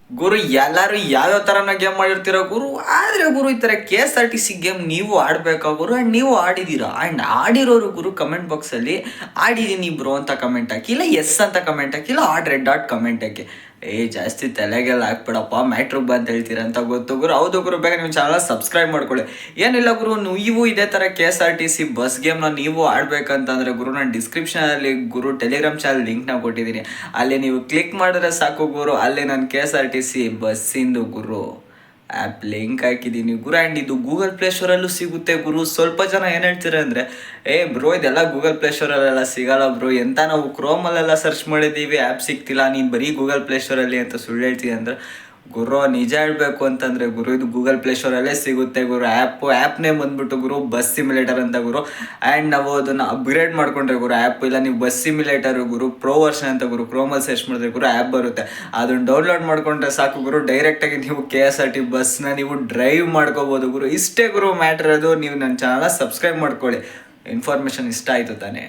ಗುರು ಎಲ್ಲರೂ ಯಾವ್ಯಾವ ಥರನ ಗೇಮ್ ಮಾಡಿರ್ತೀರ ಗುರು. ಆದರೆ ಗುರು ಈ ಥರ KSRTC ಗೇಮ್ ನೀವು ಆಡಬೇಕಾ ಗುರು. ಆ್ಯಂಡ್ ನೀವು ಆಡಿದ್ದೀರಾ. ಆ್ಯಂಡ್ ಆಡಿರೋರು ಗುರು ಕಮೆಂಟ್ ಬಾಕ್ಸಲ್ಲಿ ಆಡಿದ್ದೀನಿ ಬ್ರೋ ಅಂತ ಕಮೆಂಟ್ ಹಾಕಿ, ಇಲ್ಲ ಎಸ್ ಅಂತ ಕಮೆಂಟ್ ಹಾಕಿ, ಇಲ್ಲ ರೆಡ್ ಡಾಟ್ ಕಮೆಂಟ್ ಹಾಕಿ. ಜಾಸ್ತಿ ತಲೆಗೆಲ್ಲ ಹಾಕ್ಬಿಡಪ್ಪ, ಮ್ಯಾಟ್ರಿಗೆ ಬಂದು ಹೇಳ್ತೀರ ಅಂತ ಗೊತ್ತು ಗುರು. ಹೌದು ಗುರು, ಬೇಗ ನಿಮ್ಮ ಚಾನಲ್ ಸಬ್ಸ್ಕ್ರೈಬ್ ಮಾಡ್ಕೊಳ್ಳಿ. ಏನಿಲ್ಲ ಗುರು, ನೀವು ಇದೇ ಥರ KSRTC ಬಸ್ ಗೇಮ್ನ ನೀವು ಆಡ್ಬೇಕಂತಂದರೆ ಗುರು, ನಾನು ಡಿಸ್ಕ್ರಿಪ್ಷನಲ್ಲಿ ಗುರು ಟೆಲಿಗ್ರಾಮ್ ಚಾನಲ್ ಲಿಂಕ್ನ ಕೊಟ್ಟಿದ್ದೀನಿ. ಅಲ್ಲಿ ನೀವು ಕ್ಲಿಕ್ ಮಾಡಿದ್ರೆ ಸಾಕು ಗುರು, ಅಲ್ಲಿ ನಾನು KSRTC ಬಸ್ಸಿಂದು ಗುರು ಆ್ಯಪ್ ಲಿಂಕ್ ಹಾಕಿದ್ದೀನಿ ಗುರು. ಆ್ಯಂಡ್ ಇದು ಗೂಗಲ್ ಪ್ಲೇಸ್ಟೋರಲ್ಲೂ ಸಿಗುತ್ತೆ ಗುರು. ಸ್ವಲ್ಪ ಜನ ಏನು ಹೇಳ್ತೀರ ಅಂದರೆ, ಬ್ರೋ ಇದೆಲ್ಲ ಗೂಗಲ್ ಪ್ಲೇಸ್ಟೋರಲ್ಲೆಲ್ಲ ಸಿಗಲ್ಲ ಬ್ರೋ, ಎಂತ ನಾವು ಕ್ರೋಮಲ್ಲೆಲ್ಲ ಸರ್ಚ್ ಮಾಡಿದ್ದೀವಿ ಆ್ಯಪ್ ಸಿಗ್ತಿಲ್ಲ, ನೀನು ಬರೀ ಗೂಗಲ್ ಪ್ಲೇಸ್ಟೋರಲ್ಲಿ ಅಂತ ಸುಳ್ಳು ಹೇಳ್ತೀನಿ ಅಂದರೆ, ಗುರು ನಿಜ ಹೇಳಬೇಕು ಅಂತಂದರೆ ಗುರು ಇದು ಗೂಗಲ್ ಪ್ಲೇಸ್ಟೋರಲ್ಲೇ ಸಿಗುತ್ತೆ ಗುರು. ಆ್ಯಪ್ನೇ ಬಂದ್ಬಿಟ್ಟು ಗುರು ಬಸ್ ಸಿಮ್ಯುಲೇಟರ್ ಅಂತ ಗುರು. ಆ್ಯಂಡ್ ನಾವು ಅದನ್ನು ಅಪ್ಗ್ರೇಡ್ ಮಾಡ್ಕೊಂಡ್ರೆ ಗುರು ಆ್ಯಪ್, ಇಲ್ಲ ನೀವು ಬಸ್ ಸಿಮ್ಯುಲೇಟರು ಗುರು ಪ್ರೋ ವರ್ಷನ್ ಅಂತ ಗುರು ಕ್ರೋಮಲ್ಲಿ ಸರ್ಚ್ ಮಾಡಿದ್ರೆ ಗುರು ಆ್ಯಪ್ ಬರುತ್ತೆ. ಅದನ್ನು ಡೌನ್ಲೋಡ್ ಮಾಡ್ಕೊಂಡ್ರೆ ಸಾಕು ಗುರು, ಡೈರೆಕ್ಟಾಗಿ ನೀವು KSRT ಬಸ್ನ ನೀವು ಡ್ರೈವ್ ಮಾಡ್ಕೋಬೋದು ಗುರು. ಇಷ್ಟೇ ಗುರು ಮ್ಯಾಟ್ರ್ ಅದು. ನೀವು ನನ್ನ ಚಾನಲ್ ಸಬ್ಸ್ಕ್ರೈಬ್ ಮಾಡ್ಕೊಳ್ಳಿ. ಇನ್ಫಾರ್ಮೇಷನ್ ಇಷ್ಟ ಆಯಿತು ತಾನೇ.